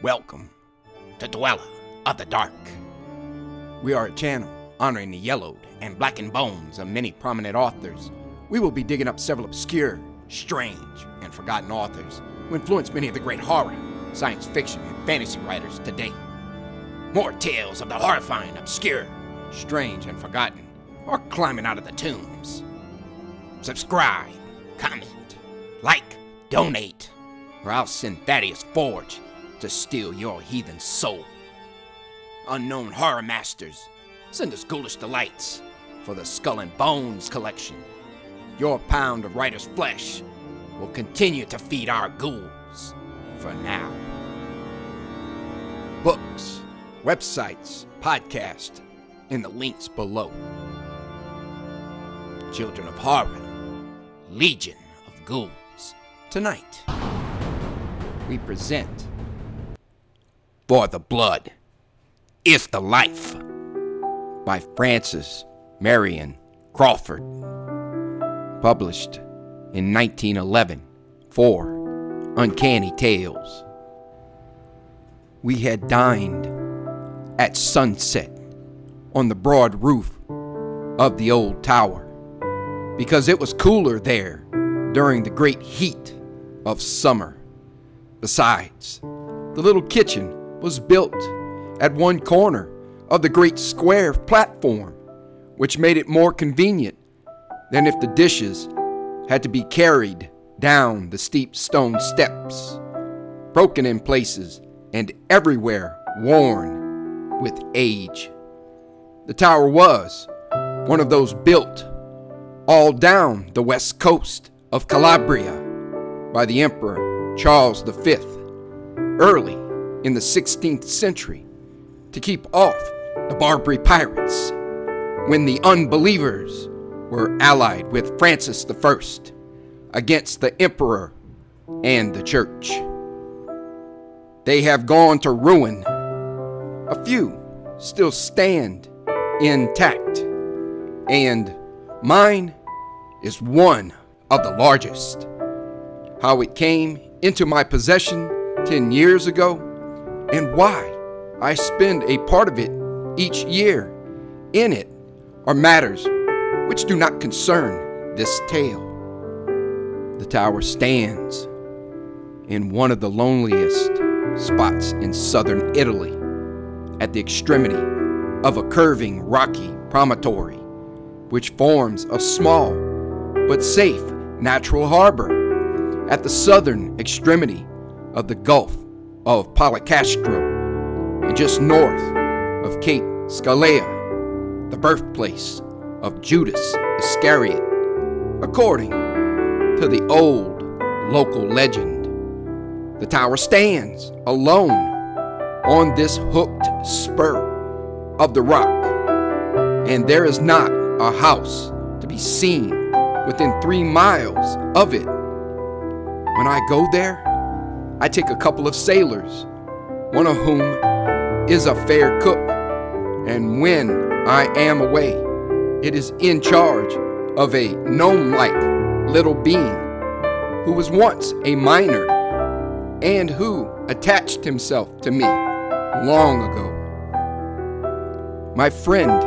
Welcome to Dweller of the Dark. We are a channel honoring the yellowed and blackened bones of many prominent authors. We will be digging up several obscure, strange, and forgotten authors who influenced many of the great horror, science fiction, and fantasy writers today. More tales of the horrifying, obscure, strange, and forgotten are climbing out of the tombs. Subscribe, comment, like, donate, or I'll send Thaddeus Forge to steal your heathen soul. Unknown horror masters, send us ghoulish delights for the Skull and Bones collection. Your pound of writer's flesh will continue to feed our ghouls for now. Books, websites, podcasts, in the links below. Children of Horror, Legion of Ghouls. Tonight, we present For the Blood is the Life by Francis Marion Crawford. Published in 1911 for Uncanny Tales. We had dined at sunset on the broad roof of the old tower because it was cooler there during the great heat of summer. Besides, the little kitchen was built at one corner of the great square platform, which made it more convenient than if the dishes had to be carried down the steep stone steps, broken in places and everywhere worn with age. The tower was one of those built all down the west coast of Calabria by the Emperor Charles V early in the 16th century to keep off the Barbary pirates when the unbelievers were allied with Francis I against the emperor and the church. They have gone to ruin. A few still stand intact, and mine is one of the largest. How it came into my possession 10 years ago, and why I spend a part of it each year in it are matters which do not concern this tale. The tower stands in one of the loneliest spots in southern Italy, at the extremity of a curving rocky promontory, which forms a small but safe natural harbor at the southern extremity of the Gulf of Policastro, and just north of Cape Scalea, the birthplace of Judas Iscariot, according to the old local legend. The tower stands alone on this hooked spur of the rock, and there is not a house to be seen within 3 miles of it. When I go there, I take a couple of sailors, one of whom is a fair cook, and when I am away, it is in charge of a gnome-like little being who was once a miner and who attached himself to me long ago. My friend,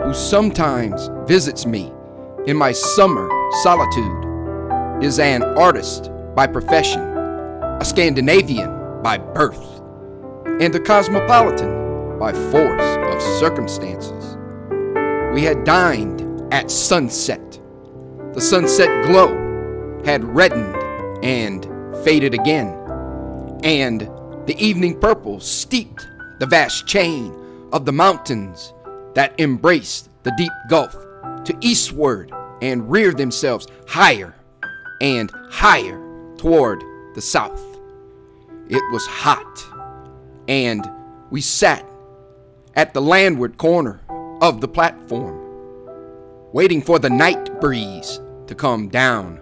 who sometimes visits me in my summer solitude, is an artist by profession, a Scandinavian by birth, and a cosmopolitan by force of circumstances. We had dined at sunset. The sunset glow had reddened and faded again, and the evening purple steeped the vast chain of the mountains that embraced the deep gulf to eastward and reared themselves higher and higher toward the south. It was hot, and we sat at the landward corner of the platform, waiting for the night breeze to come down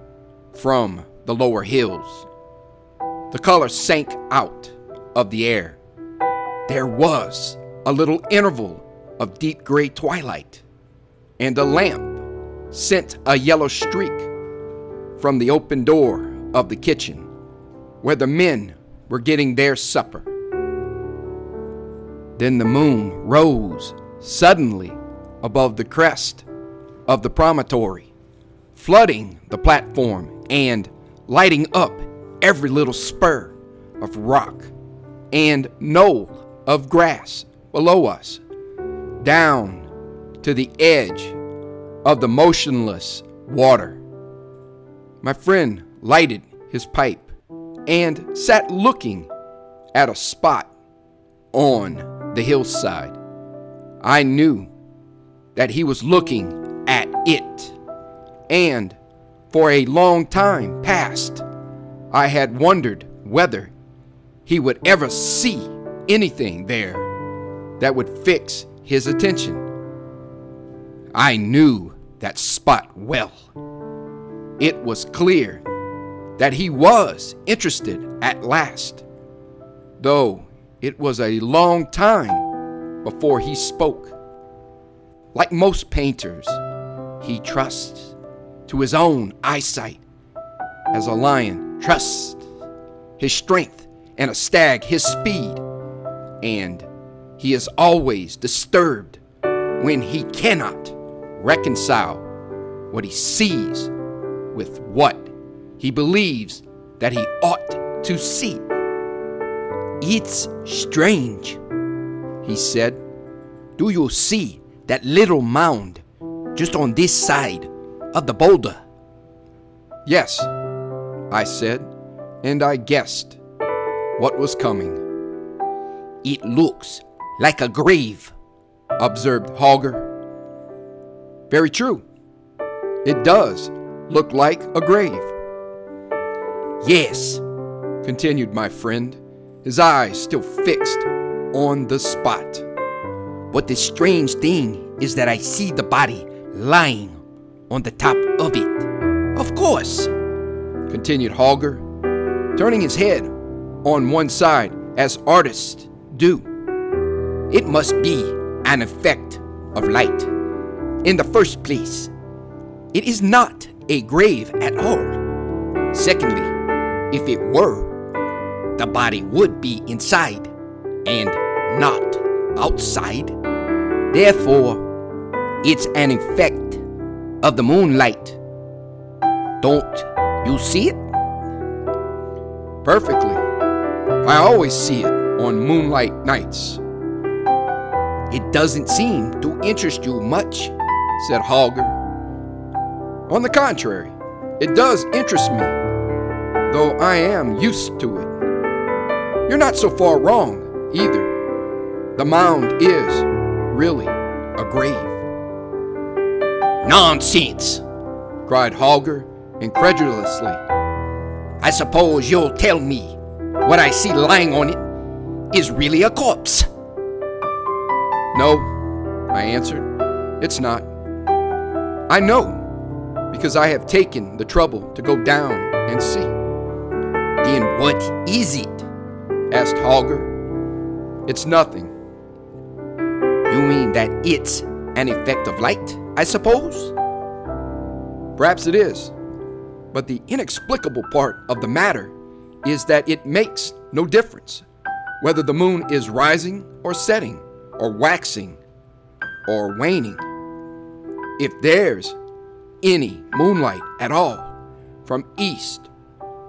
from the lower hills. The color sank out of the air. There was a little interval of deep gray twilight, and a lamp sent a yellow streak from the open door of the kitchen, where the men were getting their supper. Then the moon rose suddenly above the crest of the promontory, flooding the platform and lighting up every little spur of rock and knoll of grass below us, down to the edge of the motionless water. My friend lighted his pipe and sat looking at a spot on the hillside. I knew that he was looking at it, and for a long time past, I had wondered whether he would ever see anything there that would fix his attention. I knew that spot well. It was clear that he was interested at last, though it was a long time before he spoke. Like most painters, he trusts to his own eyesight, as a lion trusts his strength and a stag his speed, and he is always disturbed when he cannot reconcile what he sees with what he believes that he ought to see. "It's strange," he said. "Do you see that little mound just on this side of the boulder?" "Yes," I said, and I guessed what was coming. "It looks like a grave," observed Holger. "Very true. It does look like a grave." "Yes," continued my friend, his eyes still fixed on the spot. "But the strange thing is that I see the body lying on the top of it." "Of course," continued Holger, turning his head on one side as artists do. "It must be an effect of light. In the first place, it is not a grave at all. Secondly, if it were, the body would be inside and not outside. Therefore, it's an effect of the moonlight. Don't you see it?" "Perfectly. I always see it on moonlight nights." "It doesn't seem to interest you much," said Holger. "On the contrary, it does interest me, though I am used to it. You're not so far wrong, either. The mound is really a grave." "Nonsense!" cried Holger incredulously. "I suppose you'll tell me what I see lying on it is really a corpse." "No," I answered, "it's not. I know, because I have taken the trouble to go down and see." "Then what is it?" asked Holger. "It's nothing." "You mean that it's an effect of light, I suppose?" "Perhaps it is, but the inexplicable part of the matter is that it makes no difference whether the moon is rising or setting or waxing or waning. If there's any moonlight at all, from east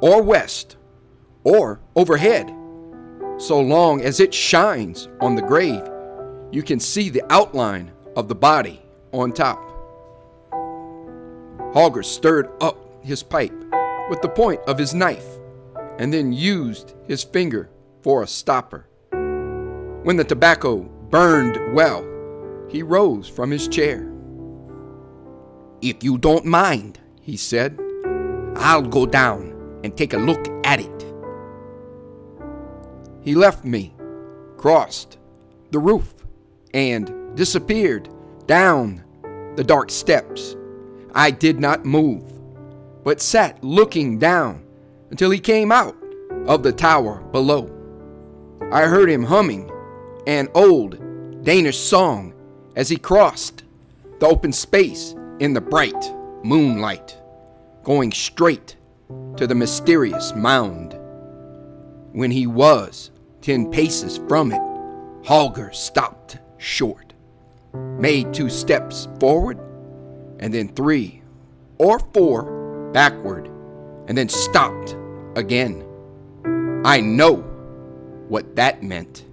or west or overhead, so long as it shines on the grave, you can see the outline of the body on top." Holger stirred up his pipe with the point of his knife and then used his finger for a stopper. When the tobacco burned well, he rose from his chair. "If you don't mind," he said, "I'll go down and take a look at it." He left me, crossed the roof, and disappeared down the dark steps. I did not move, but sat looking down until he came out of the tower below. I heard him humming an old Danish song as he crossed the open space in the bright moonlight, going straight to the mysterious mound. When he was 10 paces from it, Holger stopped short, made 2 steps forward, and then 3 or 4 backward, and then stopped again. I know what that meant.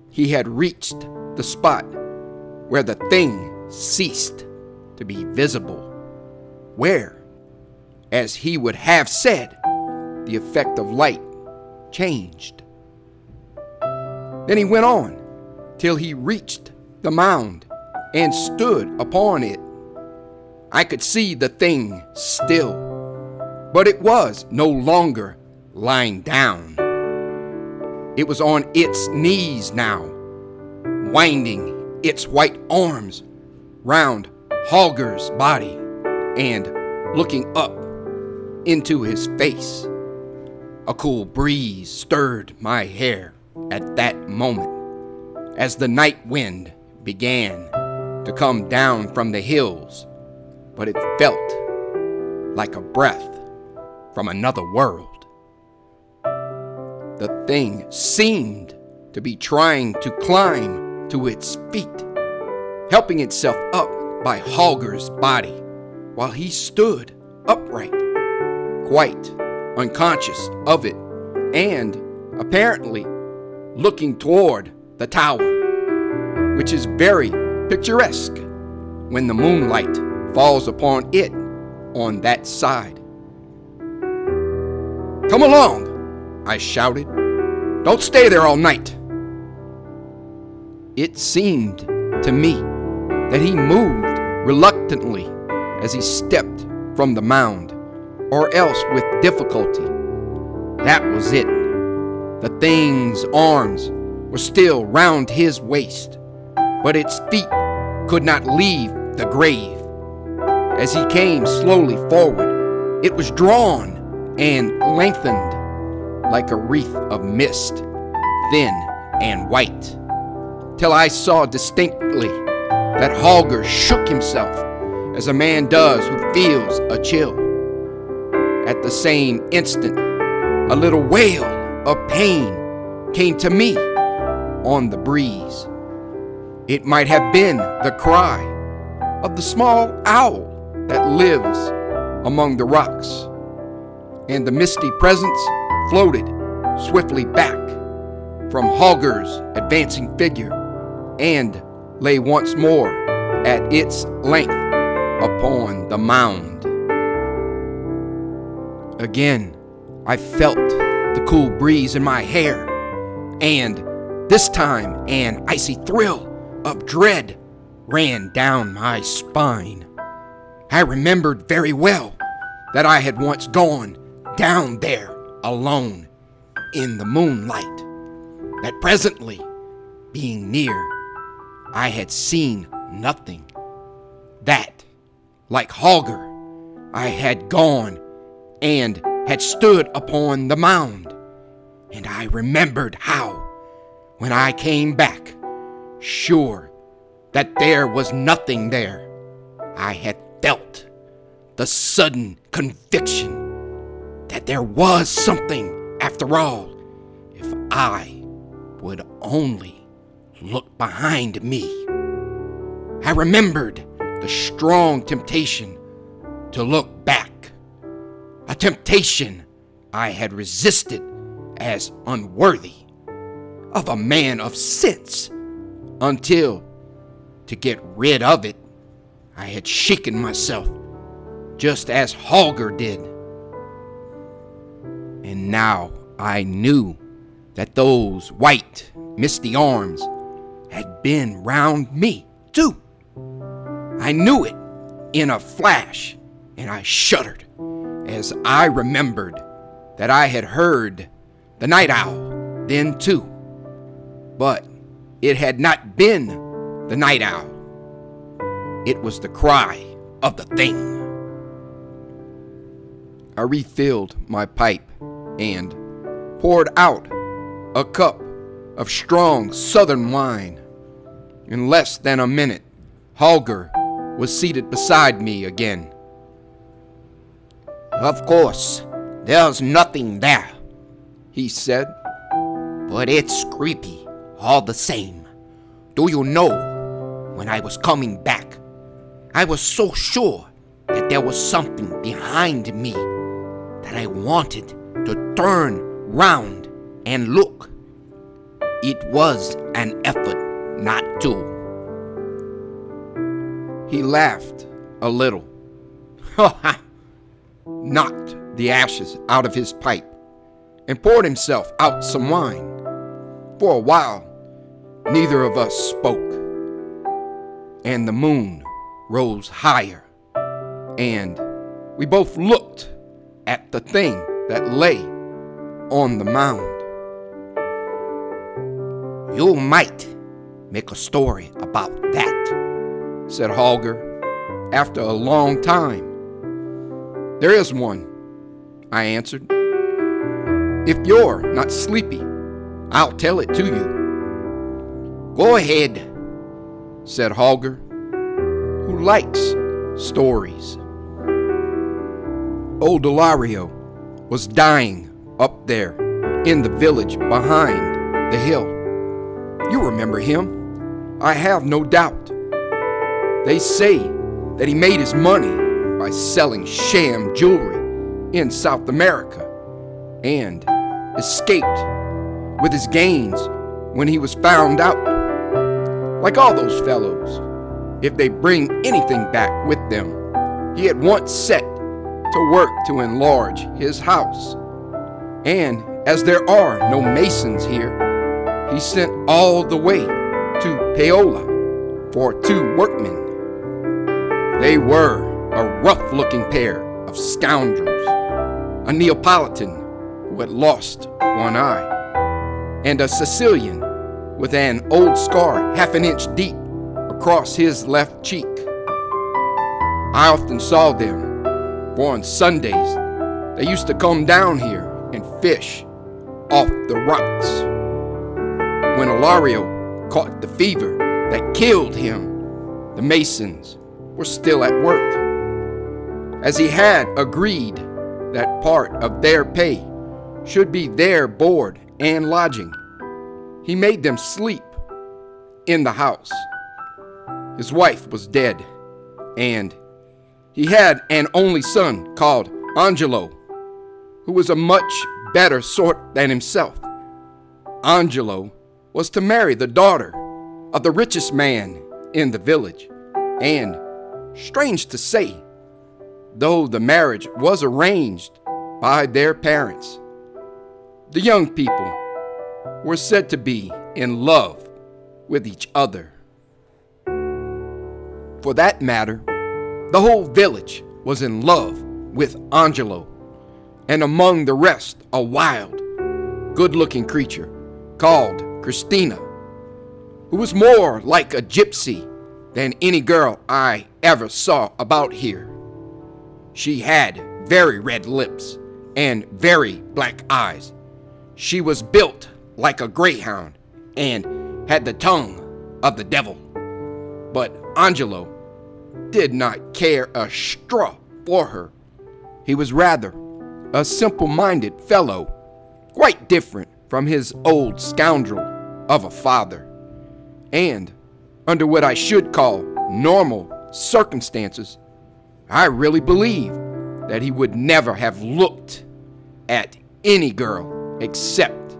He had reached the spot where the thing ceased to be visible, where, as he would have said, the effect of light changed. Then he went on till he reached the mound and stood upon it. I could see the thing still, but it was no longer lying down. It was on its knees now, winding its white arms round Holger's body and looking up into his face. A cool breeze stirred my hair at that moment as the night wind began to come down from the hills, but it felt like a breath from another world. The thing seemed to be trying to climb to its feet, helping itself up by Holger's body while he stood upright, quite unconscious of it, and apparently looking toward the tower, which is very picturesque when the moonlight falls upon it on that side. "Come along," I shouted. "Don't stay there all night." It seemed to me that he moved reluctantly as he stepped from the mound, or else with difficulty. That was it. The thing's arms were still round his waist, but its feet could not leave the grave. As he came slowly forward, it was drawn and lengthened like a wreath of mist, thin and white, till I saw distinctly that Holger shook himself as a man does who feels a chill. At the same instant, a little wail of pain came to me on the breeze. It might have been the cry of the small owl that lives among the rocks, and the misty presence floated swiftly back from Holger's advancing figure and lay once more at its length upon the mound. Again, I felt the cool breeze in my hair, and this time an icy thrill of dread ran down my spine. I remembered very well that I had once gone down there alone in the moonlight, that presently, being near, I had seen nothing, that, like Holger, I had gone and had stood upon the mound, and I remembered how, when I came back, sure that there was nothing there, I had felt the sudden conviction that there was something after all, if I would only look behind me. I remembered the strong temptation to look back, a temptation I had resisted as unworthy of a man of sense, until, to get rid of it, I had shaken myself just as Holger did. And now I knew that those white, misty arms had been round me too. I knew it in a flash, and I shuddered as I remembered that I had heard the night owl then too. But it had not been the night owl. It was the cry of the thing. I refilled my pipe and poured out a cup of strong southern wine. In less than a minute, Holger was seated beside me again. "Of course, there's nothing there," he said, "but it's creepy, all the same. Do you know, when I was coming back, I was so sure that there was something behind me that I wanted to turn round and look. It was an effort not to. He laughed a little, knocked the ashes out of his pipe, and poured himself out some wine. For a while, neither of us spoke, and the moon rose higher, and we both looked at the thing that lay on the mound. "You might make a story about that," said Holger after a long time. "There is one," I answered. "If you're not sleepy, I'll tell it to you." "Go ahead," said Holger, who likes stories. Old Ilario was dying up there in the village behind the hill. You remember him, I have no doubt. They say that he made his money by selling sham jewelry in South America and escaped with his gains when he was found out. Like all those fellows, if they bring anything back with them, he at once set to work to enlarge his house. And as there are no masons here, he sent all the way to Paola for 2 workmen. They were a rough-looking pair of scoundrels, a Neapolitan who had lost one eye, and a Sicilian with an old scar half an inch deep across his left cheek. I often saw them, for on Sundays they used to come down here and fish off the rocks. When Ilario caught the fever that killed him, the masons were still at work. As he had agreed that part of their pay should be their board and lodging, he made them sleep in the house. His wife was dead, and he had an only son called Angelo, who was a much better sort than himself. Angelo was to marry the daughter of the richest man in the village, and, strange to say, though the marriage was arranged by their parents, the young people were said to be in love with each other. For that matter, the whole village was in love with Angelo, and among the rest a wild, good-looking creature called Christina, who was more like a gypsy than any girl I ever saw about here. She had very red lips and very black eyes. She was built like a greyhound and had the tongue of the devil. But Angelo did not care a straw for her. He was rather a simple-minded fellow, quite different from his old scoundrel of a father. And under what I should call normal circumstances, I really believe that he would never have looked at any girl except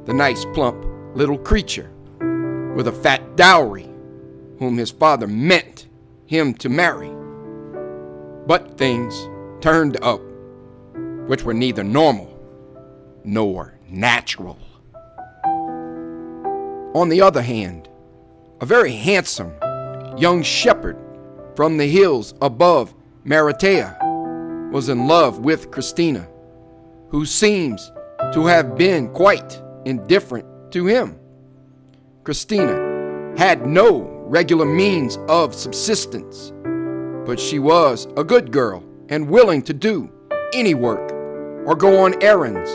the nice plump little creature with a fat dowry whom his father meant him to marry. But things turned up which were neither normal nor natural. On the other hand, a very handsome young shepherd from the hills above Maratea was in love with Christina, who seems to have been quite indifferent to him. Christina had no regular means of subsistence, but she was a good girl and willing to do any work or go on errands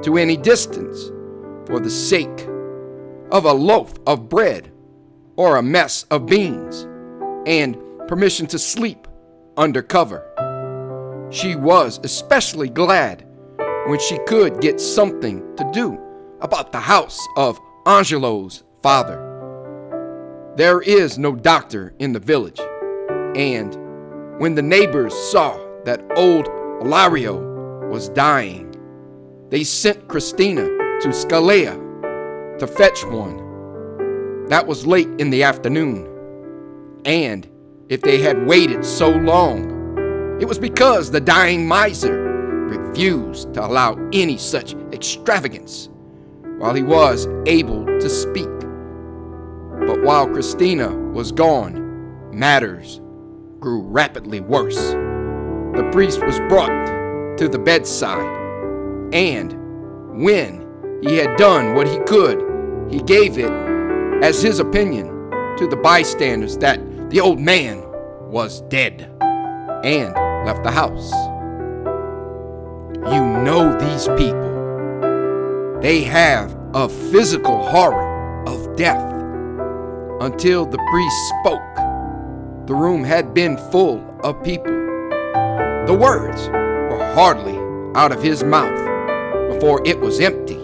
to any distance for the sake of a loaf of bread or a mess of beans and permission to sleep under cover. She was especially glad when she could get something to do about the house of Angelo's father. There is no doctor in the village, and when the neighbors saw that old Ilario was dying, they sent Christina to Scalea to fetch one. That was late in the afternoon, and if they had waited so long, it was because the dying miser refused to allow any such extravagance while he was able to speak. But while Christina was gone, matters grew rapidly worse. The priest was brought to the bedside, and when he had done what he could, he gave it as his opinion to the bystanders that the old man was dead, and left the house. You know these people. They have a physical horror of death. Until the priest spoke, the room had been full of people. The words were hardly out of his mouth before it was empty.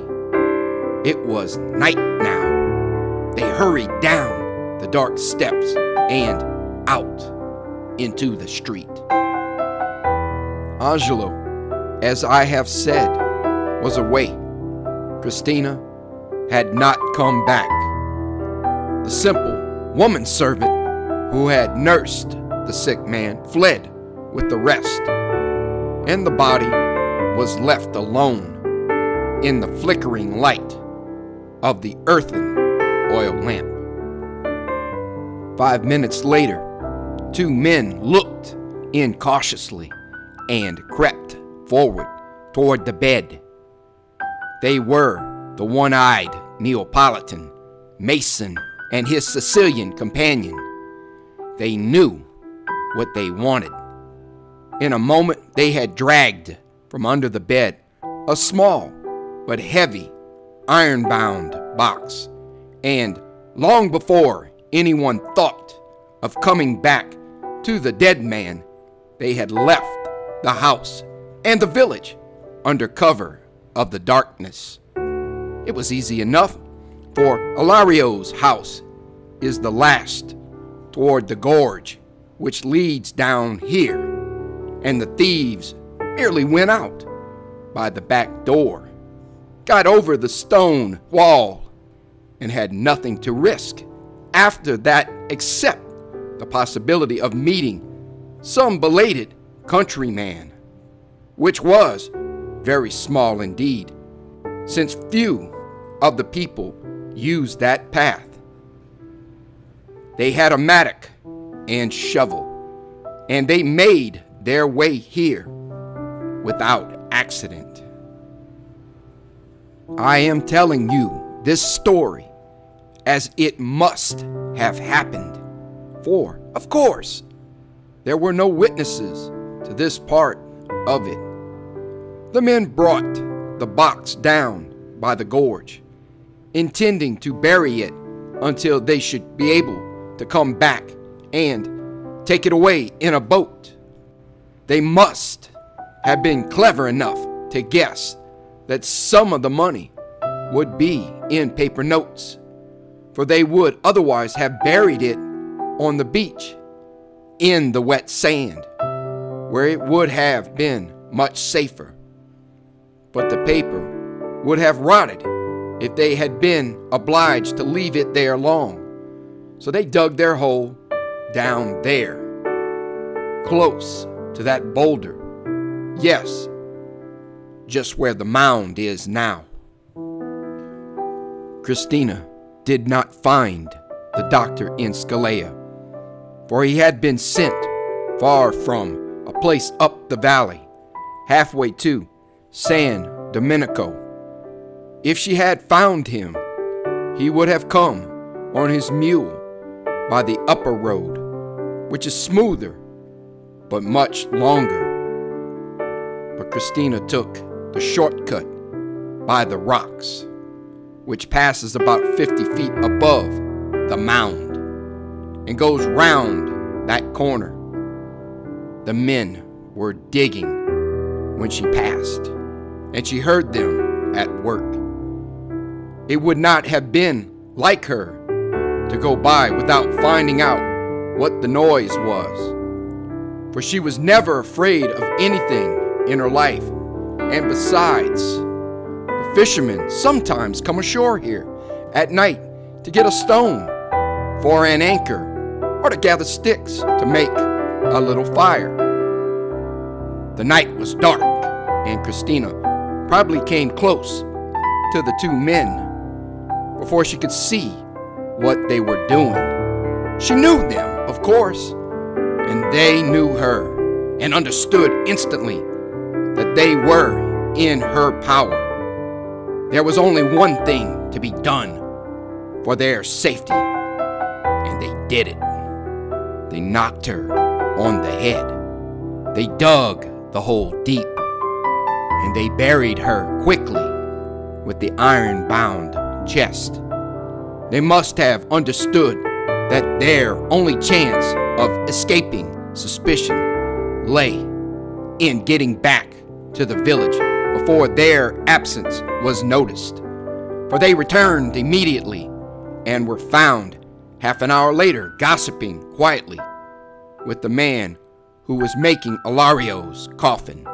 It was night now. They hurried down the dark steps and out into the street. Angelo, as I have said, was away. Christina had not come back. The simple woman servant who had nursed the sick man fled with the rest, and the body was left alone in the flickering light of the earthen oil lamp. 5 minutes later, 2 men looked in cautiously and crept forward toward the bed. They were the one-eyed Neapolitan, Mason, and his Sicilian companion. They knew what they wanted. In a moment, they had dragged from under the bed a small but heavy iron-bound box, and long before anyone thought of coming back to the dead man, they had left the house and the village under cover of the darkness. It was easy enough, for Ilario's house is the last toward the gorge which leads down here, and the thieves merely went out by the back door, got over the stone wall, and had nothing to risk after that except the possibility of meeting some belated countryman, which was very small indeed, since few of the people used that path. They had a mattock and shovel, and they made their way here without accident. I am telling you this story as it must have happened, for, of course, there were no witnesses to this part of it. The men brought the box down by the gorge, intending to bury it until they should be able to come back and take it away in a boat. They must have been clever enough to guess that some of the money would be in paper notes, for they would otherwise have buried it on the beach in the wet sand, where it would have been much safer. But the paper would have rotted if they had been obliged to leave it there long. So they dug their hole down there, close to that boulder. Yes, just where the mound is now. Christina did not find the doctor in Scalea, for he had been sent far from a place up the valley, halfway to San Domenico. If she had found him, he would have come on his mule by the upper road, which is smoother but much longer. But Christina took the shortcut by the rocks, which passes about 50 feet above the mound and goes round that corner. The men were digging when she passed, and she heard them at work. It would not have been like her to go by without finding out what the noise was, for she was never afraid of anything in her life. And besides, the fishermen sometimes come ashore here at night to get a stone for an anchor or to gather sticks to make a little fire. The night was dark, and Christina probably came close to the two men before she could see what they were doing. She knew them, of course, and they knew her and understood instantly that they were in her power. There was only one thing to be done for their safety, and they did it. They knocked her on the head. They dug the hole deep, and they buried her quickly with the iron-bound chest. They must have understood that their only chance of escaping suspicion lay in getting back to the village before their absence was noticed, for they returned immediately and were found half an hour later gossiping quietly with the man who was making Ilario's coffin.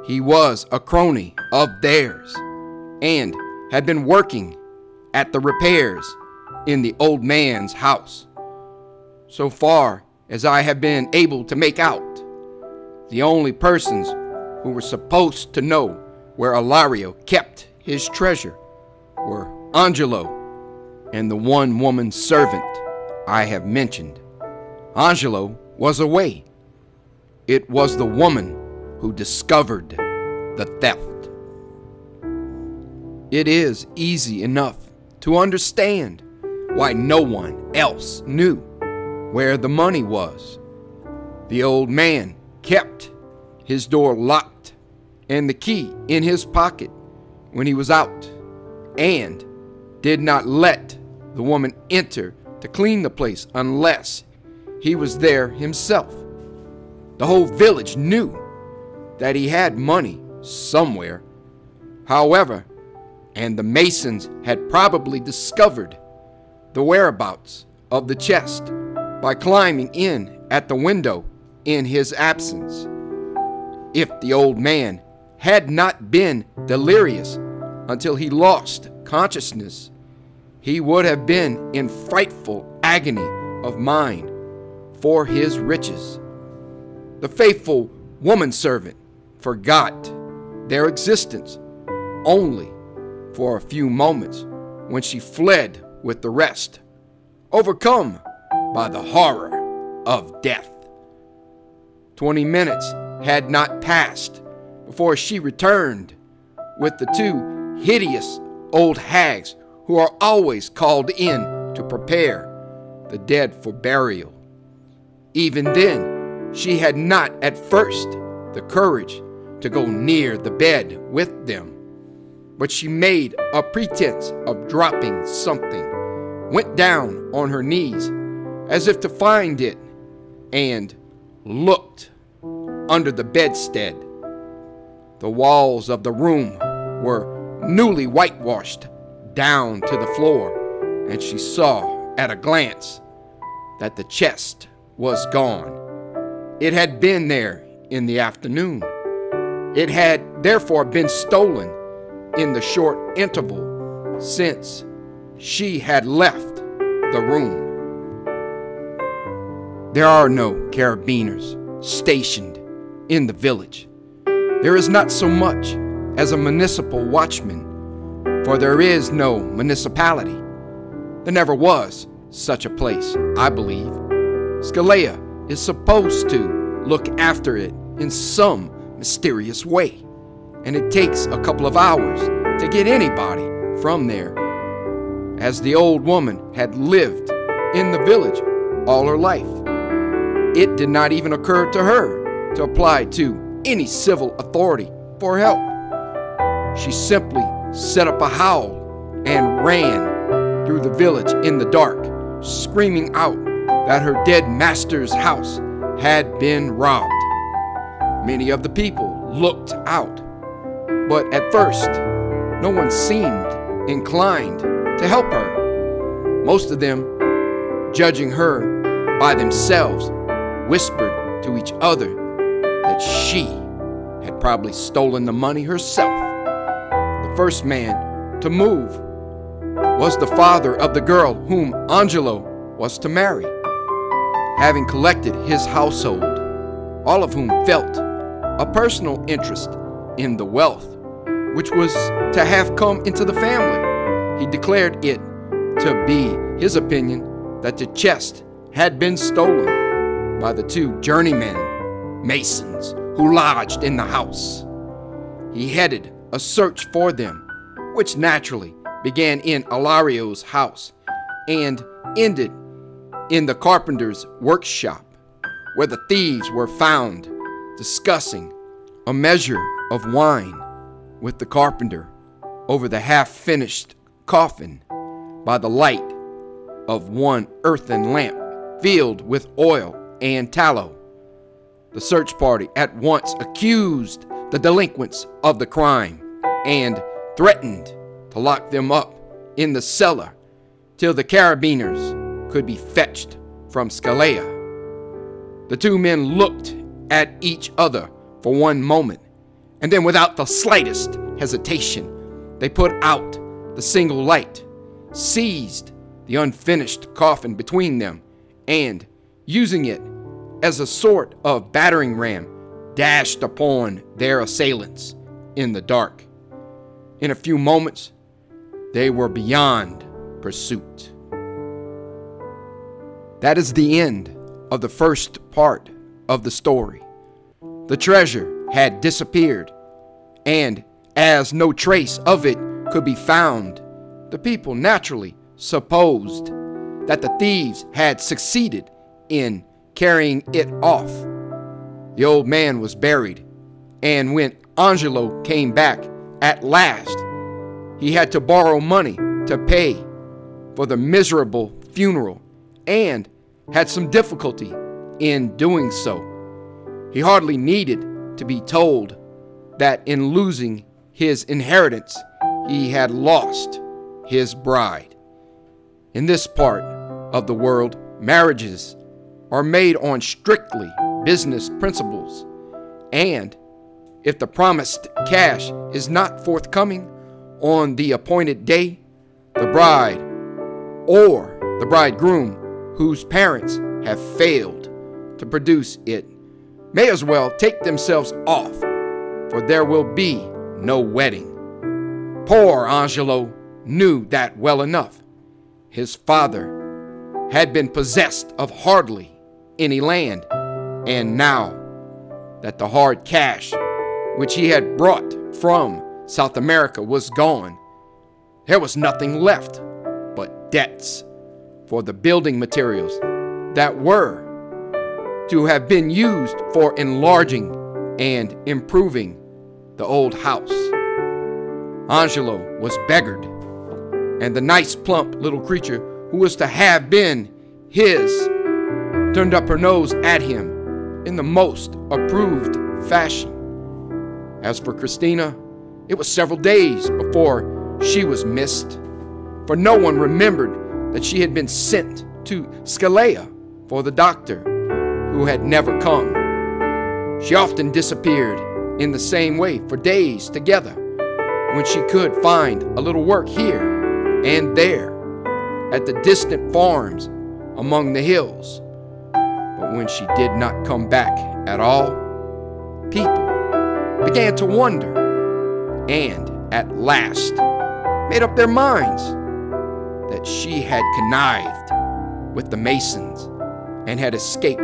He was a crony of theirs and had been working at the repairs in the old man's house. So far as I have been able to make out, the only persons who were supposed to know where Ilario kept his treasure were Angelo and the one-woman servant I have mentioned. Angelo was away. It was the woman who discovered the theft. It is easy enough to understand why no one else knew where the money was. The old man kept his door locked and the key in his pocket when he was out, and did not let the woman enter to clean the place unless he was there himself. The whole village knew that he had money somewhere, however, and the masons had probably discovered the whereabouts of the chest by climbing in at the window in his absence. If the old man had not been delirious until he lost consciousness, he would have been in frightful agony of mind for his riches. The faithful woman servant forgot their existence only for a few moments when she fled with the rest, overcome by the horror of death. 20 minutes had not passed before she returned with the two hideous old hags who are always called in to prepare the dead for burial. Even then, she had not at first the courage to go near the bed with them, but she made a pretense of dropping something, went down on her knees as if to find it, and looked under the bedstead. The walls of the room were newly whitewashed down to the floor, and she saw at a glance that the chest was gone. It had been there in the afternoon. It had therefore been stolen in the short interval since she had left the room. There are no carabiners stationed in the village. There is not so much as a municipal watchman, for there is no municipality. There never was such a place, I believe. Scalea is supposed to look after it in some mysterious way, and it takes a couple of hours to get anybody from there, as the old woman had lived in the village all her life. It did not even occur to her to apply to any civil authority for help. She simply set up a howl and ran through the village in the dark, screaming out that her dead master's house had been robbed. Many of the people looked out, but at first no one seemed inclined to help her. Most of them, judging her by themselves, whispered to each other that she had probably stolen the money herself. The first man to move was the father of the girl whom Angelo was to marry. Having collected his household, all of whom felt a personal interest in the wealth which was to have come into the family, he declared it to be his opinion that the chest had been stolen by the two journeymen masons who lodged in the house. He headed a search for them, which naturally began in Ilario's house and ended in the carpenter's workshop, where the thieves were found discussing a measure of wine with the carpenter over the half-finished coffin by the light of one earthen lamp filled with oil and tallow. The search party at once accused the delinquents of the crime and threatened to lock them up in the cellar till the carabiners could be fetched from Scalea. The two men looked at each other for one moment, and then without the slightest hesitation, they put out the single light, seized the unfinished coffin between them, and, using it as a sort of battering ram, dashed upon their assailants in the dark. In a few moments, they were beyond pursuit. That is the end of the first part of the story. The treasure had disappeared, and as no trace of it could be found, the people naturally supposed that the thieves had succeeded in carrying it off. The old man was buried, and when Angelo came back at last, he had to borrow money to pay for the miserable funeral and had some difficulty in doing so. He hardly needed to be told that in losing his inheritance, he had lost his bride. In this part of the world, marriages are made on strictly business principles, and if the promised cash is not forthcoming on the appointed day, the bride or the bridegroom whose parents have failed to produce it may as well take themselves off, for there will be no wedding. Poor Angelo knew that well enough. His father had been possessed of hardly any land, and now that the hard cash which he had brought from South America was gone, there was nothing left but debts for the building materials that were to have been used for enlarging and improving the old house. Angelo was beggared, and the nice plump little creature who was to have been his turned up her nose at him in the most approved fashion. As for Christina, it was several days before she was missed, for no one remembered that she had been sent to Scalea for the doctor, who had never come. She often disappeared in the same way for days together, when she could find a little work here and there at the distant farms among the hills. But when she did not come back at all, people began to wonder, and at last made up their minds that she had connived with the Masons and had escaped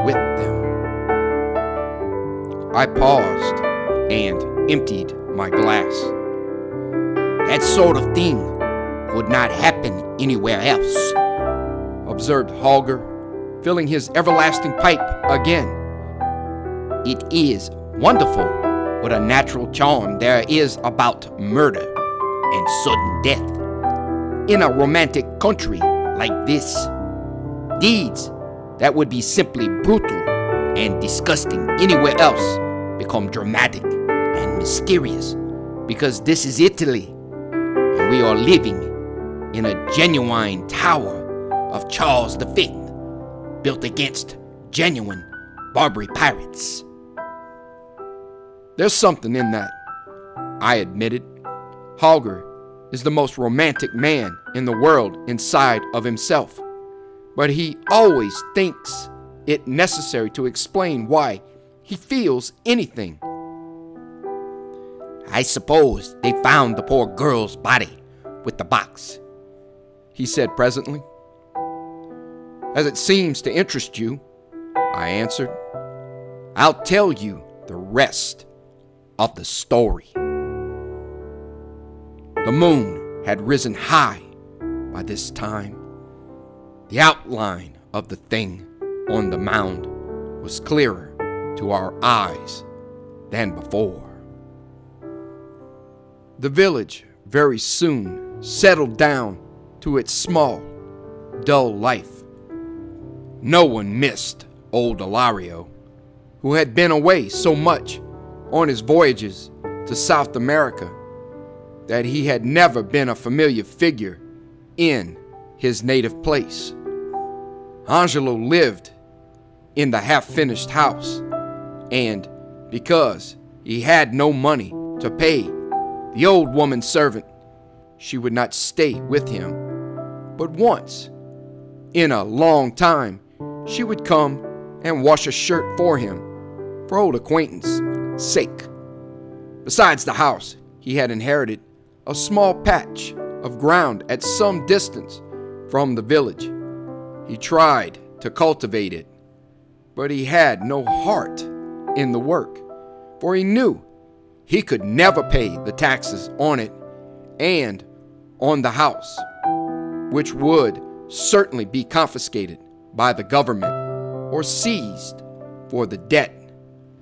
with them. I paused and emptied my glass. That sort of thing could not happen anywhere else, observed Holger, filling his everlasting pipe again. It is wonderful what a natural charm there is about murder and sudden death in a romantic country like this. Deeds that would be simply brutal and disgusting anywhere else become dramatic and mysterious because this is Italy and we are living in a genuine tower of Charles V, built against genuine Barbary pirates. There's something in that, I admitted. Holger is the most romantic man in the world inside of himself, but he always thinks it necessary to explain why he feels anything. I suppose they found the poor girl's body with the box, he said presently. As it seems to interest you, I answered, I'll tell you the rest of the story. The moon had risen high by this time. The outline of the thing on the mound was clearer to our eyes than before. The village very soon settled down to its small, dull life. No one missed old Ilario, who had been away so much on his voyages to South America that he had never been a familiar figure in his native place. Angelo lived in the half-finished house, and because he had no money to pay the old woman servant, she would not stay with him. But once in a long time, she would come and wash a shirt for him, for old acquaintance' sake. Besides the house, he had inherited a small patch of ground at some distance from the village. He tried to cultivate it, but he had no heart in the work, for he knew he could never pay the taxes on it and on the house, which would certainly be confiscated by the government or seized for the debt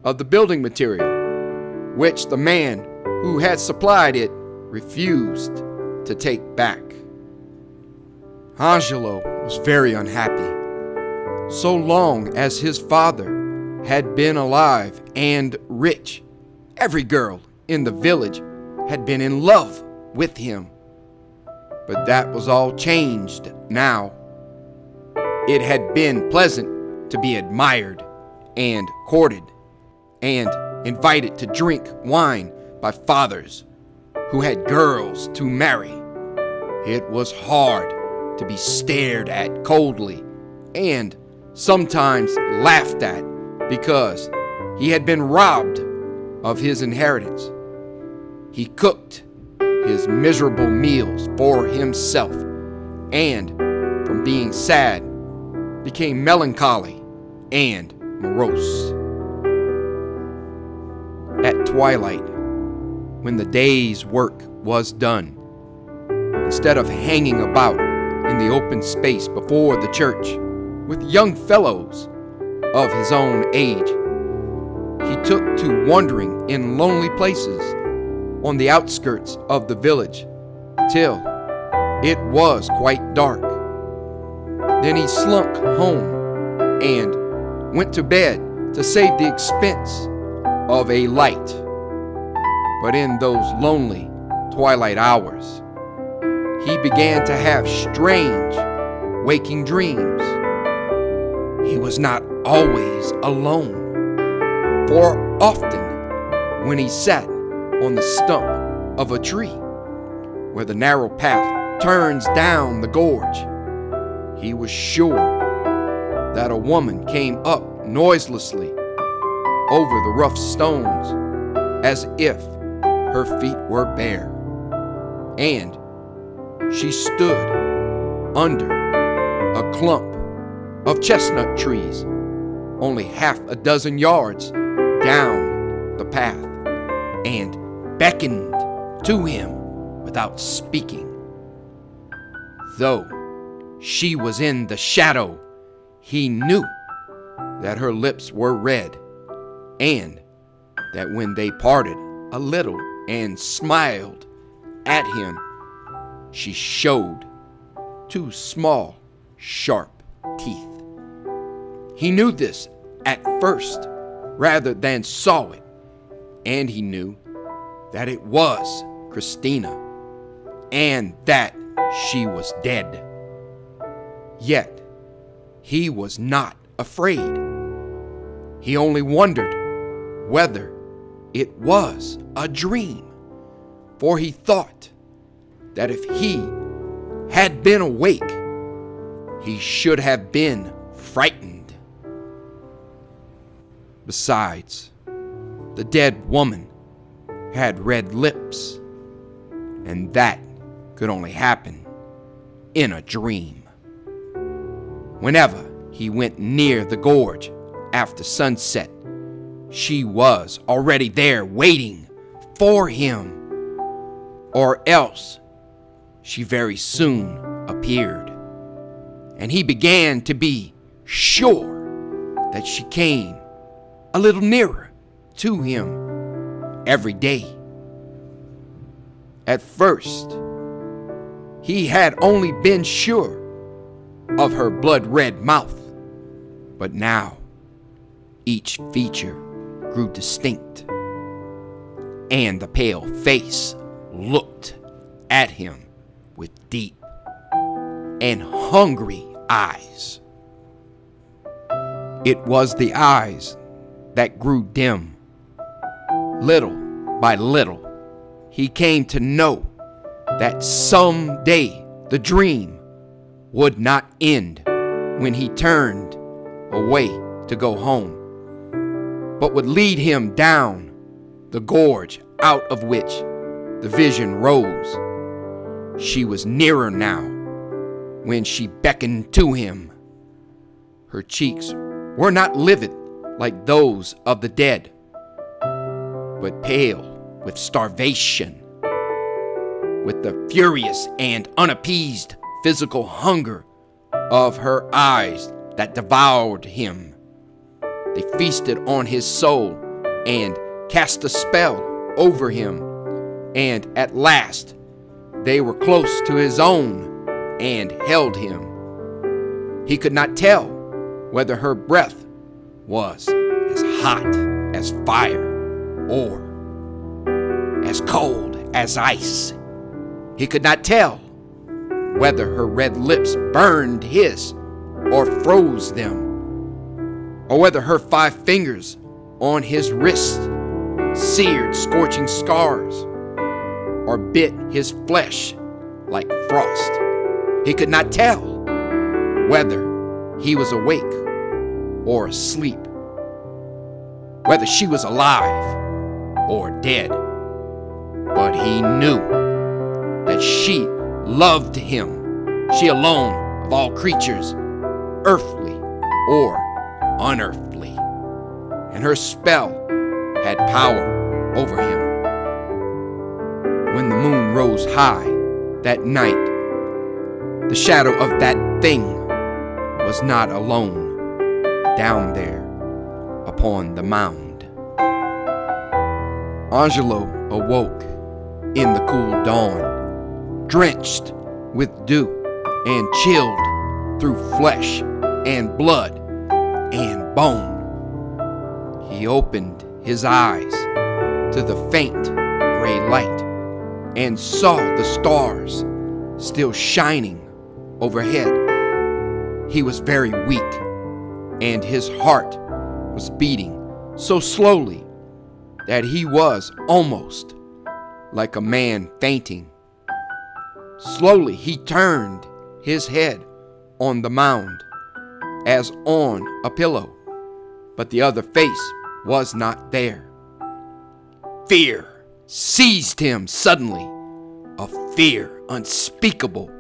of the building material, which the man who had supplied it refused to take back. Angelo was very unhappy. So long as his father had been alive and rich, every girl in the village had been in love with him. But that was all changed now. It had been pleasant to be admired and courted and invited to drink wine by fathers who had girls to marry. It was hard to be stared at coldly and sometimes laughed at because he had been robbed of his inheritance. He cooked his miserable meals for himself, and from being sad, became melancholy and morose. At twilight, when the day's work was done, instead of hanging about in the open space before the church with young fellows of his own age, he took to wandering in lonely places on the outskirts of the village till it was quite dark. Then he slunk home and went to bed to save the expense of a light. But in those lonely twilight hours, he began to have strange waking dreams. He was not always alone, for often when he sat on the stump of a tree where the narrow path turns down the gorge, he was sure that a woman came up noiselessly over the rough stones as if her feet were bare, and she stood under a clump of chestnut trees only half a dozen yards down the path, and beckoned to him without speaking. Though she was in the shadow, he knew that her lips were red, and that when they parted a little and smiled at him, she showed two small, sharp teeth. He knew this at first rather than saw it, and he knew that it was Christina, and that she was dead. Yet he was not afraid. He only wondered whether it was a dream, for he thought that if he had been awake, he should have been frightened. Besides, the dead woman had red lips, and that could only happen in a dream. Whenever he went near the gorge after sunset, she was already there waiting for him, or else she very soon appeared, and he began to be sure that she came a little nearer to him every day. At first, he had only been sure of her blood-red mouth, but now each feature grew distinct, and the pale face looked at him with deep and hungry eyes. It was the eyes that grew dim. Little by little, he came to know that someday the dream would not end when he turned away to go home, but would lead him down the gorge out of which the vision rose. She was nearer now when she beckoned to him. Her cheeks were not livid like those of the dead, but pale with starvation, with the furious and unappeased physical hunger of her eyes that devoured him. They feasted on his soul and cast a spell over him, and at last they were close to his own and held him. He could not tell whether her breath was as hot as fire or as cold as ice. He could not tell whether her red lips burned his or froze them, or whether her 5 fingers on his wrist seared scorching scars or bit his flesh like frost. He could not tell whether he was awake or asleep, whether she was alive or dead, but he knew that she loved him, she alone of all creatures, earthly or unearthly, and her spell had power over him. When the moon rose high that night, the shadow of that thing was not alone down there upon the mound. Angelo awoke in the cool dawn, drenched with dew and chilled through flesh and blood and bone. He opened his eyes to the faint gray light and saw the stars still shining overhead. He was very weak, and his heart was beating so slowly that he was almost like a man fainting. Slowly he turned his head on the mound as on a pillow, but the other face was not there. Fear seized him suddenly, a fear unspeakable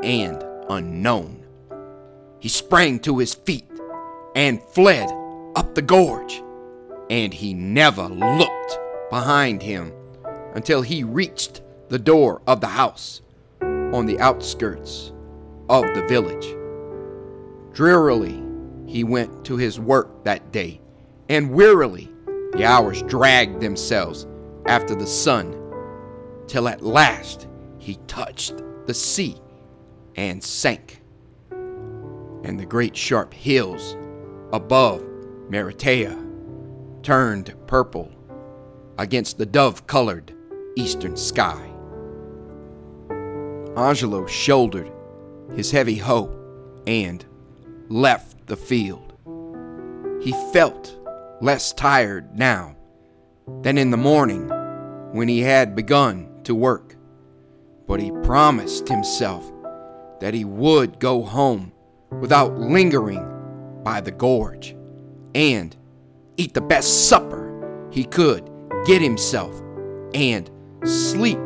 and unknown. He sprang to his feet and fled up the gorge, and he never looked behind him until he reached the door of the house on the outskirts of the village. Drearily he went to his work that day, and wearily the hours dragged themselves after the sun, till at last he touched the sea and sank, and the great sharp hills above Meritea turned purple against the dove-colored eastern sky. Angelo shouldered his heavy hoe and left the field. He felt less tired now than in the morning when he had begun to work, but he promised himself that he would go home without lingering by the gorge and eat the best supper he could get himself and sleep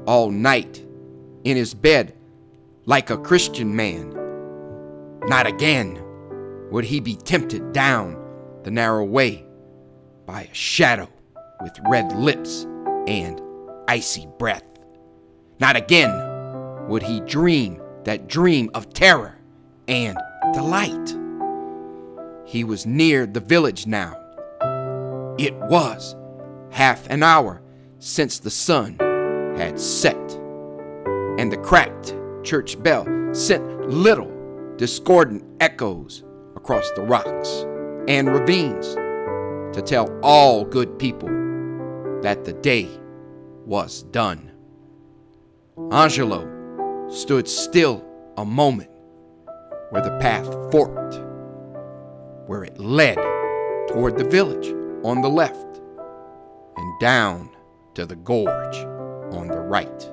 all night in his bed like a Christian man. Not again would he be tempted down the narrow way by a shadow with red lips and icy breath. Not again would he dream that dream of terror and delight. He was near the village now. It was half an hour since the sun had set, and the cracked church bell sent little discordant echoes across the rocks and ravines to tell all good people that the day was done. Angelo stood still a moment where the path forked, where it led toward the village on the left and down to the gorge on the right,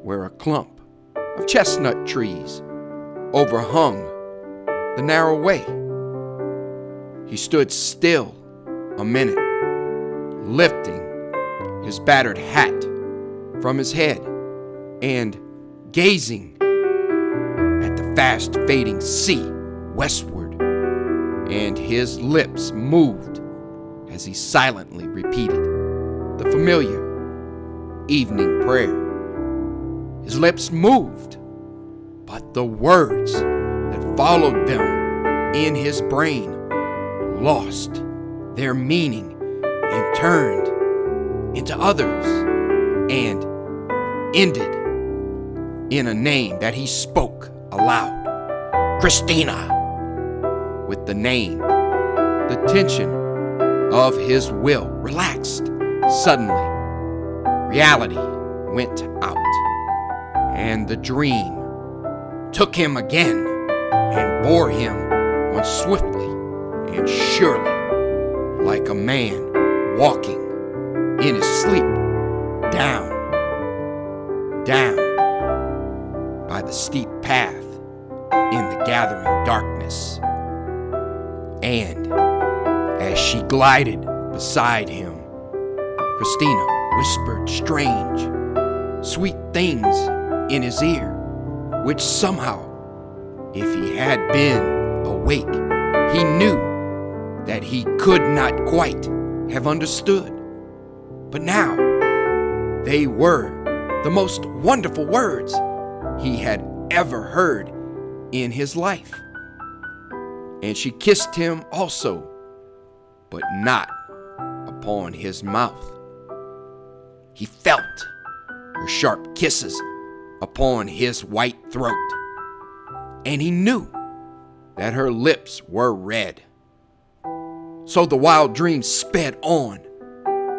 where a clump of chestnut trees overhung the narrow way. He stood still a minute, lifting his battered hat from his head and gazing at the fast fading sea westward, and his lips moved as he silently repeated the familiar evening prayer. His lips moved, but the words that followed them in his brain lost their meaning and turned into others and ended in a name that he spoke aloud. Christina! With the name, the tension of his will relaxed suddenly. Reality went out, and the dream took him again and bore him on swiftly and surely, like a man walking in his sleep, down by the steep path in the gathering darkness. And as she glided beside him, Christina whispered strange, sweet things in his ear, which somehow, if he had been awake, he knew that he could not quite have understood. But now, they were the most wonderful words he had ever heard in his life. And she kissed him also, but not upon his mouth. He felt her sharp kisses upon his white throat, and he knew that her lips were red. So the wild dream sped on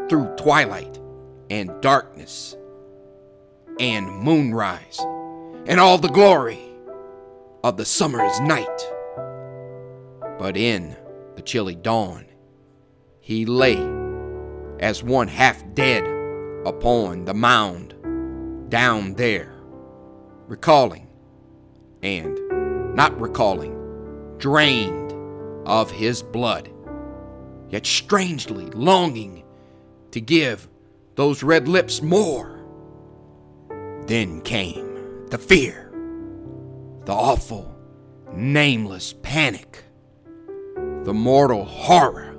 through twilight and darkness and moonrise and all the glory of the summer's night. But in the chilly dawn, he lay as one half dead upon the mound down there, recalling and not recalling, drained of his blood, yet strangely longing to give those red lips more. Then came the fear, the awful, nameless panic, the mortal horror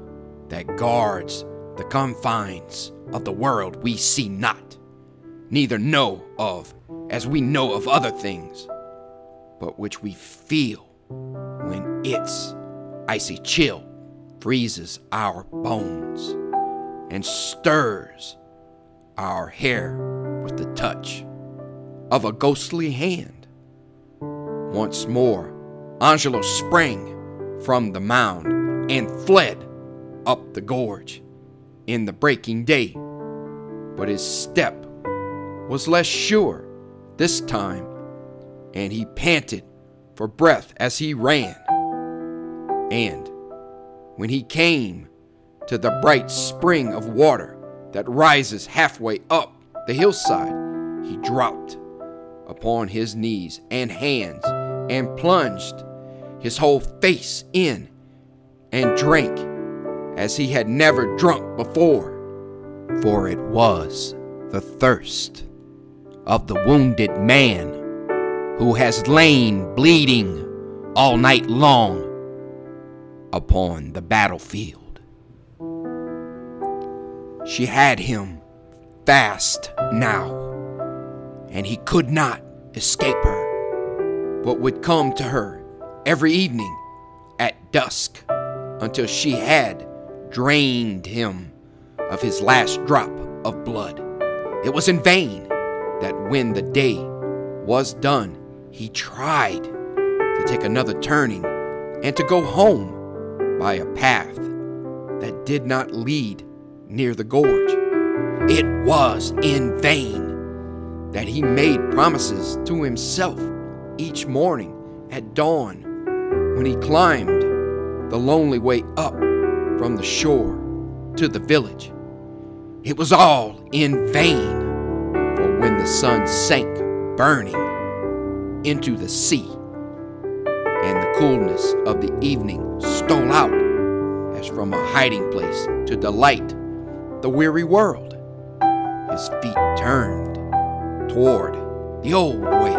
that guards the confines of the world we see not, neither know of as we know of other things, but which we feel when its icy chill freezes our bones and stirs our hair with the touch of a ghostly hand. Once more, Angelo sprang from the mound and fled up the gorge in the breaking day, but his step was less sure this time, and he panted for breath as he ran. And when he came to the bright spring of water that rises halfway up the hillside, he dropped upon his knees and hands and plunged his whole face in and drank as he had never drunk before, for it was the thirst of the wounded man who has lain bleeding all night long upon the battlefield. She had him fast now, and he could not escape her, but would come to her every evening at dusk until she had drained him of his last drop of blood. It was in vain that when the day was done, he tried to take another turning and to go home by a path that did not lead near the gorge. It was in vain that he made promises to himself each morning at dawn when he climbed the lonely way up from the shore to the village. It was all in vain, for when the sun sank burning into the sea and the coolness of the evening stole out as from a hiding place to delight the weary world, his feet turned toward the old way,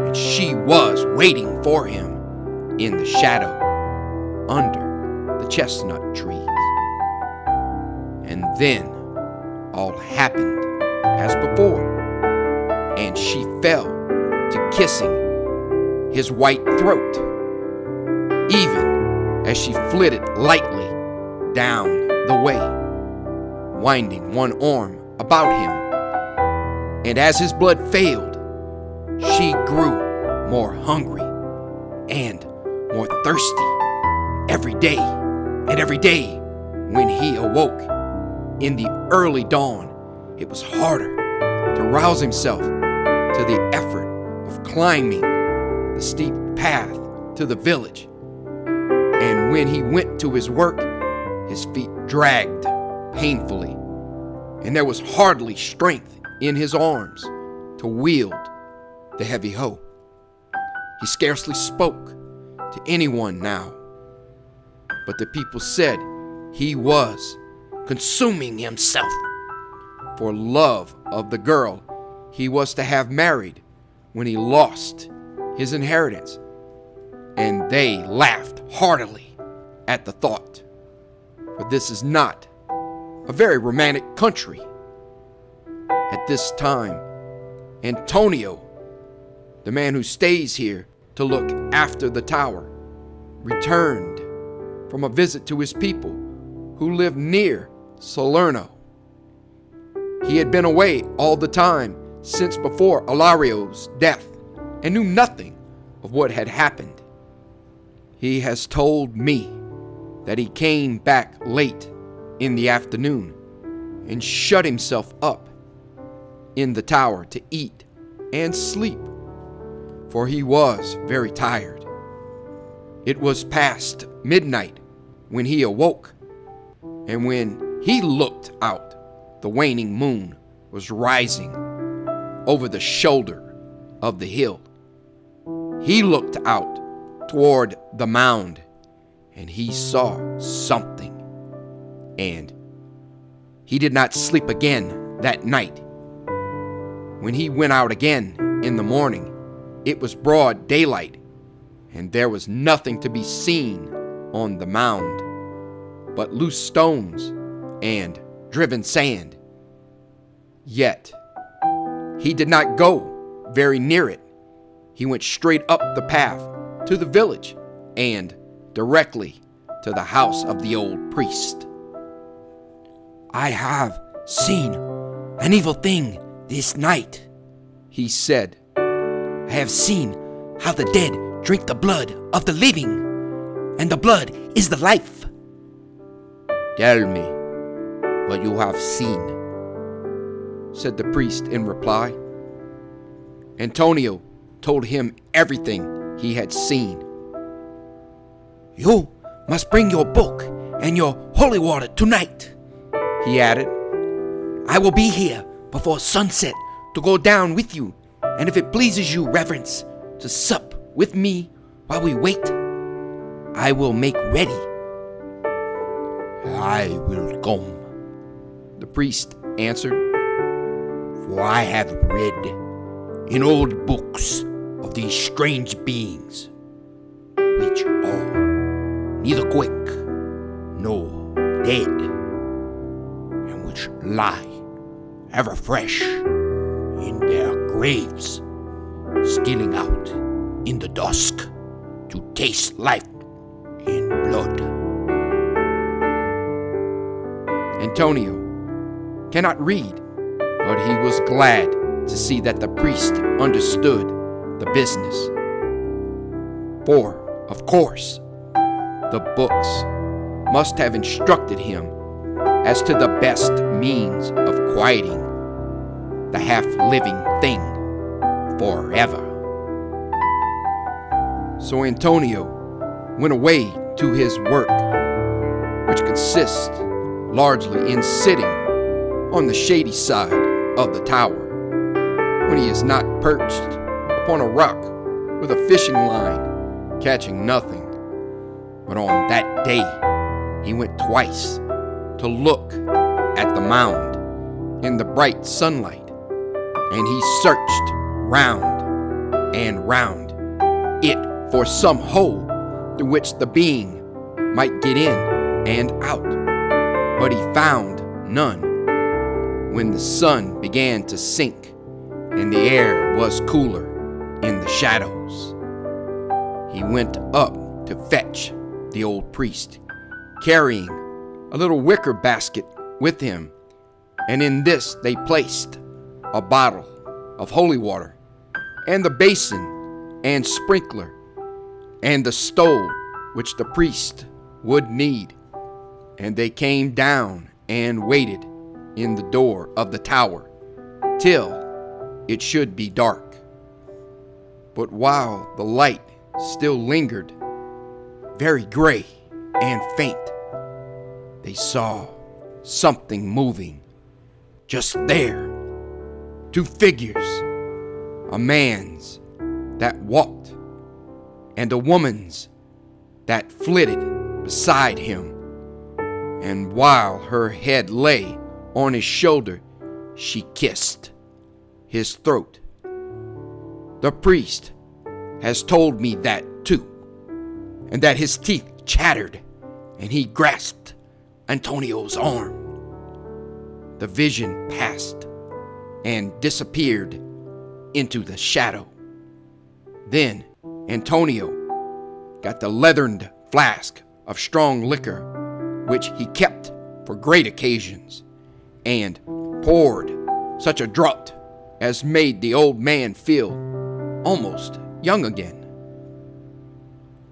and she was waiting for him in the shadow under the chestnut trees. And then all happened as before, and she fell to kissing his white throat, even as she flitted lightly down the way, winding one arm about him. And as his blood failed, she grew more hungry and more thirsty every day. And every day when he awoke in the early dawn, it was harder to rouse himself to the effort of climbing the steep path to the village. And when he went to his work, his feet dragged painfully, and there was hardly strength in his arms to wield the heavy hoe. He scarcely spoke to anyone now, but the people said he was consuming himself for love of the girl he was to have married when he lost his inheritance, and they laughed heartily at the thought, for this is not a very romantic country. At this time, Antonio, the man who stays here to look after the tower, returned from a visit to his people who lived near Salerno. He had been away all the time since before Ilario's death and knew nothing of what had happened. He has told me that he came back late in the afternoon and shut himself up in the tower to eat and sleep, for he was very tired. It was past midnight when he awoke, and when he looked out, the waning moon was rising over the shoulder of the hill. He looked out toward the mound, and he saw something, and he did not sleep again that night. When he went out again in the morning, it was broad daylight, and there was nothing to be seen on the mound but loose stones and driven sand. Yet he did not go very near it. He went straight up the path to the village and directly to the house of the old priest. "I have seen an evil thing this night," he said. "I have seen how the dead drink the blood of the living, and the blood is the life." "Tell me what you have seen," said the priest in reply. Antonio told him everything he had seen. "You must bring your book and your holy water tonight," he added. "I will be here before sunset to go down with you, and if it pleases you, Reverence, to sup with me while we wait, I will make ready." "I will come," the priest answered, "for I have read in old books of these strange beings, which are neither quick nor dead, and which lie ever fresh in their graves, stealing out in the dusk to taste life in blood." Antonio cannot read, but he was glad to see that the priest understood the business. For, of course, the books must have instructed him as to the best means of quieting the half-living thing forever. So Antonio went away to his work, which consists largely in sitting on the shady side of the tower when he is not perched upon a rock with a fishing line catching nothing. But on that day he went twice to look at the mound in the bright sunlight, and he searched round and round it for some hole through which the being might get in and out, but he found none. When the sun began to sink and the air was cooler in the shadows, he went up to fetch the old priest, carrying a little wicker basket with him, and in this they placed a bottle of holy water, and the basin and sprinkler, and the stole which the priest would need. And they came down and waited in the door of the tower till it should be dark. But while the light still lingered, very gray and faint, they saw something moving just there. Two figures, a man's that walked and a woman's that flitted beside him. And while her head lay on his shoulder, she kissed his throat. The priest has told me that too, and that his teeth chattered and he grasped Antonio's arm. The vision passed and disappeared into the shadow. Then Antonio got the leatherned flask of strong liquor, which he kept for great occasions, and poured such a draught as made the old man feel almost young again.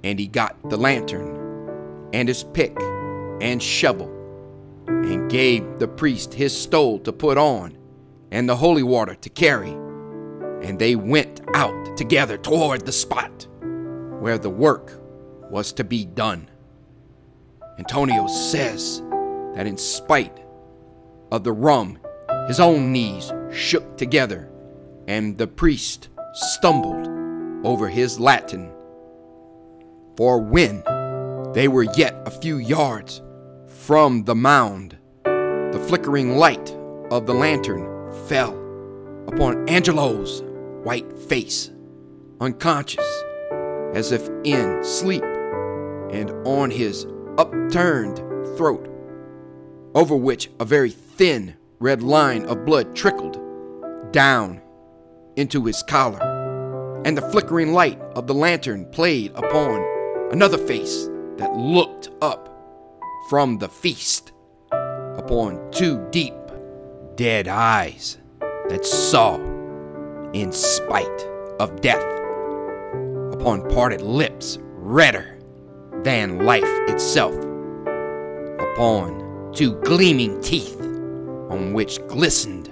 And he got the lantern and his pick and shovel, and gave the priest his stole to put on and the holy water to carry, and they went out together toward the spot where the work was to be done. Antonio says that in spite of the rum, his own knees shook together, and the priest stumbled over his Latin. For when they were yet a few yards from the mound, the flickering light of the lantern fell upon Angelo's white face, unconscious, as if in sleep, and on his upturned throat, over which a very thin red line of blood trickled down into his collar, and the flickering light of the lantern played upon another face that looked up from the feast upon two deep, dead eyes that saw, in spite of death, upon parted lips redder than life itself, upon two gleaming teeth on which glistened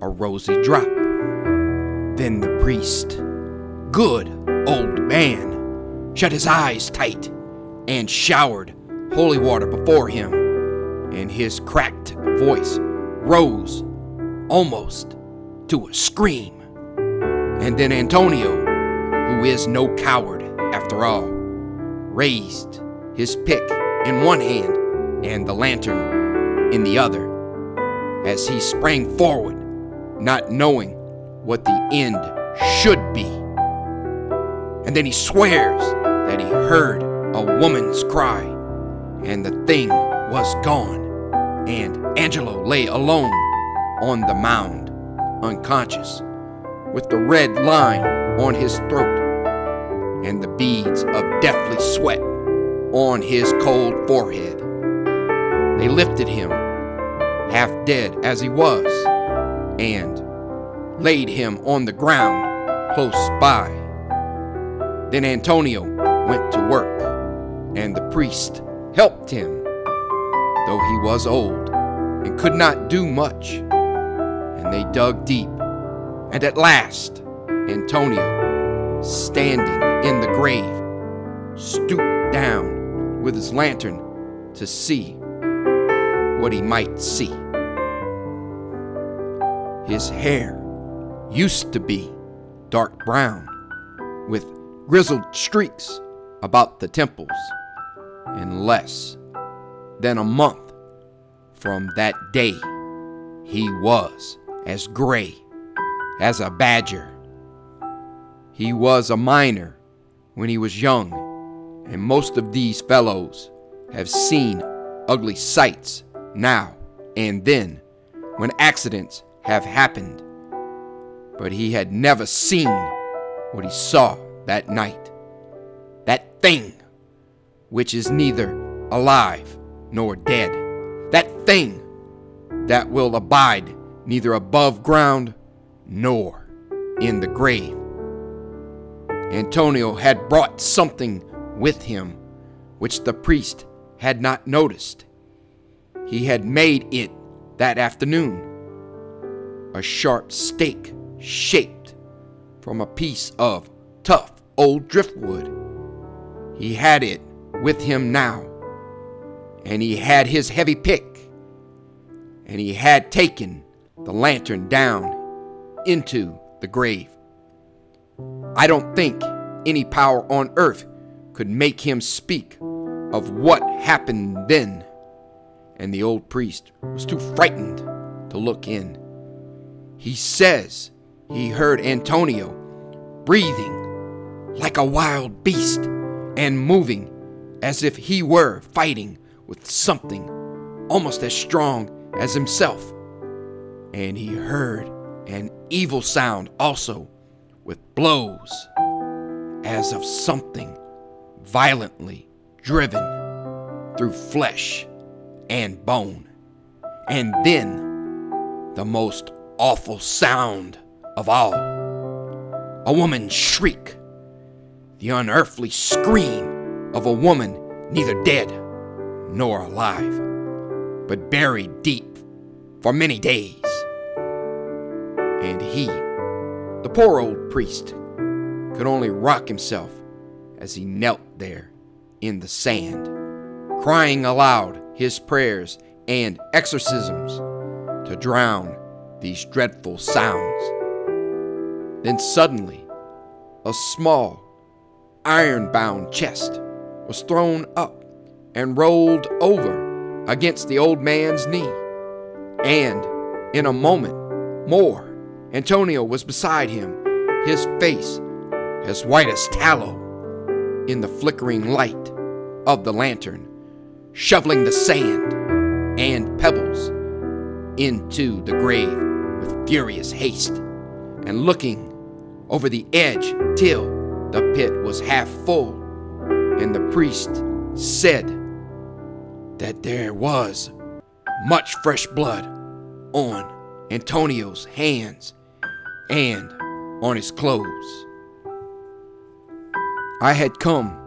a rosy drop. Then the priest, good old man, shut his eyes tight and showered holy water before him, and his cracked voice rose almost to a scream. And then Antonio, who is no coward after all, raised his pick in one hand and the lantern in the other, as he sprang forward, not knowing what the end should be. And then he swears that he heard a woman's cry, and the thing was gone, and Angelo lay alone on the mound, unconscious, with the red line on his throat and the beads of deathly sweat on his cold forehead. They lifted him, half dead as he was, and laid him on the ground close by. Then Antonio went to work, and the priest helped him, though he was old and could not do much. And they dug deep, and at last Antonio, standing in the grave, stooped down with his lantern to see what he might see. His hair used to be dark brown, with grizzled streaks about the temples, and less than a month from that day he was as gray as a badger. He was a miner when he was young, and most of these fellows have seen ugly sights now and then when accidents have happened, but he had never seen what he saw that night. That thing which is neither alive nor dead. That thing that will abide neither above ground nor in the grave. Antonio had brought something with him which the priest had not noticed. He had made it that afternoon, a sharp stake shaped from a piece of tough old driftwood. He had it with him now, and he had his heavy pick, and he had taken the lantern down into the grave. I don't think any power on earth could make him speak of what happened then, and the old priest was too frightened to look in. He says he heard Antonio breathing like a wild beast and moving as if he were fighting with something almost as strong as himself. And he heard an evil sound also, with blows as of something violently driven through flesh and bone. And then the most awful sound of all, a woman's shriek, the unearthly scream of a woman neither dead nor alive, but buried deep for many days. And he, the poor old priest, could only rock himself as he knelt there in the sand, crying aloud his prayers and exorcisms to drown these dreadful sounds. Then suddenly, a small, iron-bound chest was thrown up and rolled over against the old man's knee, and in a moment more, Antonio was beside him, his face as white as tallow in the flickering light of the lantern, shoveling the sand and pebbles into the grave with furious haste, and looking over the edge till the pit was half full. And the priest said that there was much fresh blood on Antonio's hands and on his clothes. I had come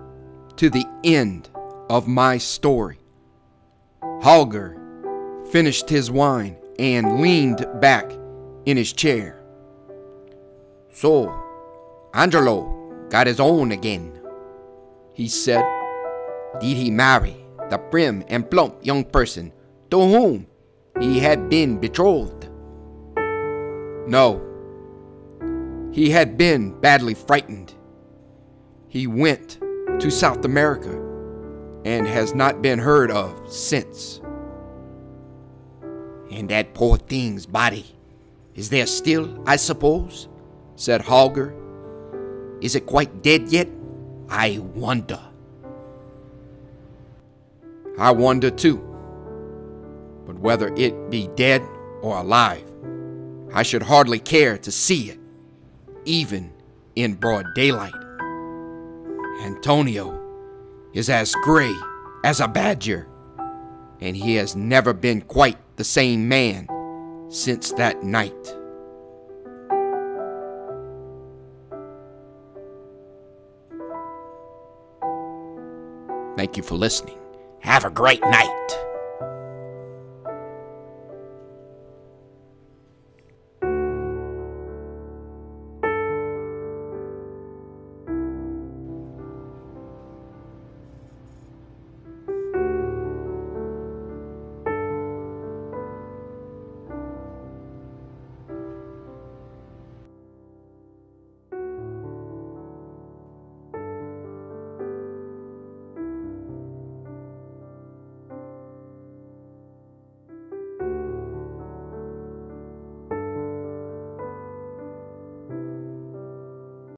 to the end of my story. Holger finished his wine and leaned back in his chair. So, Angelo got his own again, he said. Did he marry the prim and plump young person to whom he had been betrothed? No. He had been badly frightened. He went to South America and has not been heard of since. And that poor thing's body is there still, I suppose? Said Holger. Is it quite dead yet? I wonder. I wonder too. But whether it be dead or alive, I should hardly care to see it, even in broad daylight. Antonio is as gray as a badger, and he has never been quite the same man since that night. Thank you for listening. Have a great night.